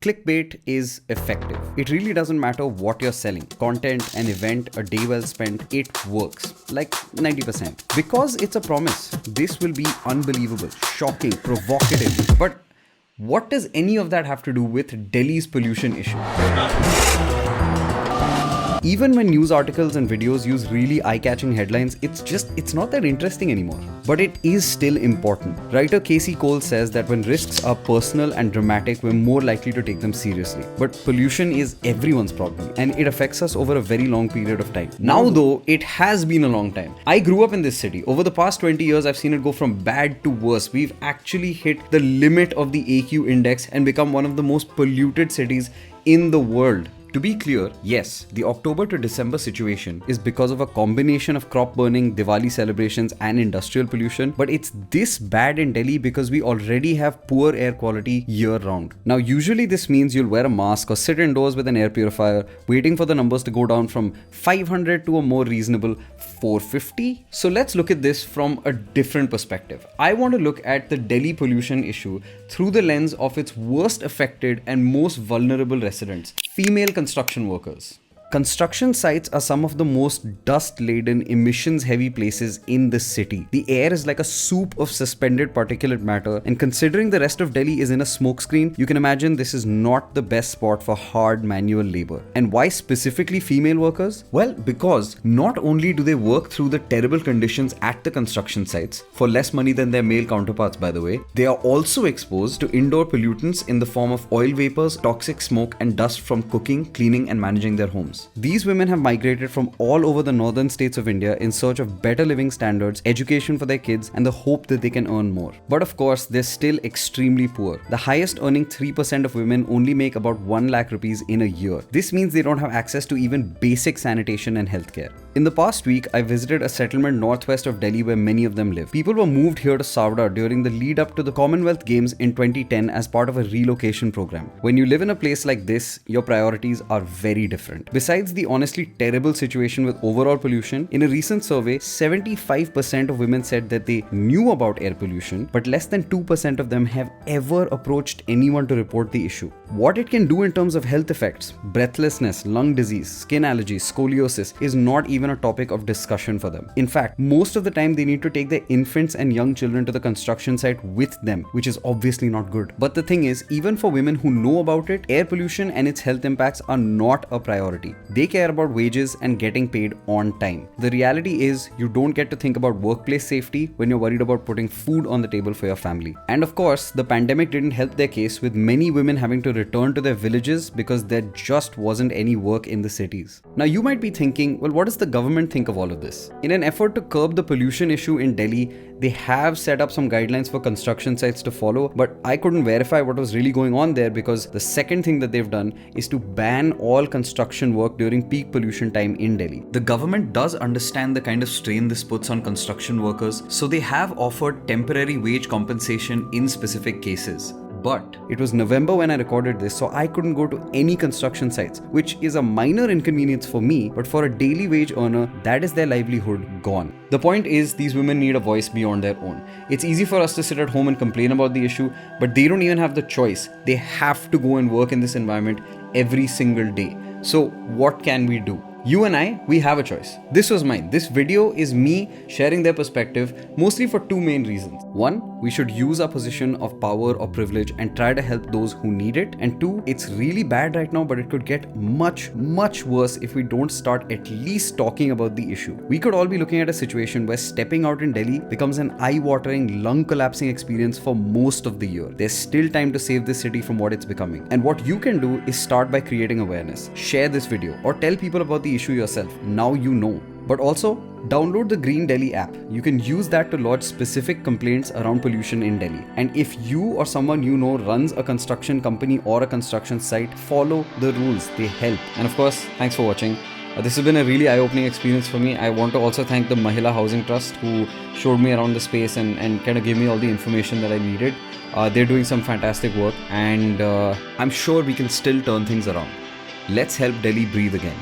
Clickbait is effective. It really doesn't matter what you're selling. Content, an event, a day well spent, it works. Like 90%. Because it's a promise. This will be unbelievable, shocking, provocative. But what does any of that have to do with Delhi's pollution issue? Even when news articles and videos use really eye-catching headlines, it's not that interesting anymore. But it is still important. Writer Casey Cole says that when risks are personal and dramatic, we're more likely to take them seriously. But pollution is everyone's problem, and it affects us over a very long period of time. Now though, it has been a long time. I grew up in this city. Over the past 20 years, I've seen it go from bad to worse. We've actually hit the limit of the AQ index and become one of the most polluted cities in the world. To be clear, yes, the October to December situation is because of a combination of crop burning, Diwali celebrations and industrial pollution, but it's this bad in Delhi because we already have poor air quality year round. Now usually this means you'll wear a mask or sit indoors with an air purifier, waiting for the numbers to go down from 500 to a more reasonable 450. So let's look at this from a different perspective. I want to look at the Delhi pollution issue through the lens of its worst affected and most vulnerable residents, female construction workers. Construction sites are some of the most dust-laden, emissions-heavy places in the city. The air is like a soup of suspended particulate matter, and considering the rest of Delhi is in a smokescreen, you can imagine this is not the best spot for hard manual labor. And why specifically female workers? Well, because not only do they work through the terrible conditions at the construction sites, for less money than their male counterparts by the way, they are also exposed to indoor pollutants in the form of oil vapors, toxic smoke, and dust from cooking, cleaning, and managing their homes. These women have migrated from all over the northern states of India in search of better living standards, education for their kids, and the hope that they can earn more. But of course, they're still extremely poor. The highest earning 3% of women only make about 1 lakh rupees in a year. This means they don't have access to even basic sanitation and healthcare. In the past week, I visited a settlement northwest of Delhi where many of them live. People were moved here to Savda during the lead up to the Commonwealth Games in 2010 as part of a relocation program. When you live in a place like this, your priorities are very different. Besides the honestly terrible situation with overall pollution, in a recent survey, 75% of women said that they knew about air pollution, but less than 2% of them have ever approached anyone to report the issue. What it can do in terms of health effects, breathlessness, lung disease, skin allergies, scoliosis, is not even a topic of discussion for them. In fact, most of the time they need to take their infants and young children to the construction site with them, which is obviously not good. But the thing is, even for women who know about it, air pollution and its health impacts are not a priority. They care about wages and getting paid on time. The reality is, you don't get to think about workplace safety when you're worried about putting food on the table for your family. And of course, the pandemic didn't help their case, with many women having to return to their villages because there just wasn't any work in the cities. Now you might be thinking, well, what does the government think of all of this? In an effort to curb the pollution issue in Delhi, they have set up some guidelines for construction sites to follow, but I couldn't verify what was really going on there because the second thing that they've done is to ban all construction work during peak pollution time in Delhi. The government does understand the kind of strain this puts on construction workers, so they have offered temporary wage compensation in specific cases. But it was November when I recorded this, so I couldn't go to any construction sites, which is a minor inconvenience for me, but for a daily wage earner, that is their livelihood gone. The point is, these women need a voice beyond their own. It's easy for us to sit at home and complain about the issue, but they don't even have the choice. They have to go and work in this environment every single day. So what can we do? You and I, we have a choice. This was mine. This video is me sharing their perspective, mostly for two main reasons. One, we should use our position of power or privilege and try to help those who need it. And two, it's really bad right now, but it could get much, much worse if we don't start at least talking about the issue. We could all be looking at a situation where stepping out in Delhi becomes an eye-watering, lung-collapsing experience for most of the year. There's still time to save this city from what it's becoming. And what you can do is start by creating awareness. Share this video or tell people about the issue yourself. Now you know. But also, download the Green Delhi app. You can use that to lodge specific complaints around pollution in Delhi. And if you or someone you know runs a construction company or a construction site, follow the rules. They help. And of course, thanks for watching. This has been a really eye-opening experience for me. I want to also thank the Mahila Housing Trust who showed me around the space and kind of gave me all the information that I needed. They're doing some fantastic work, and I'm sure we can still turn things around. Let's help Delhi breathe again.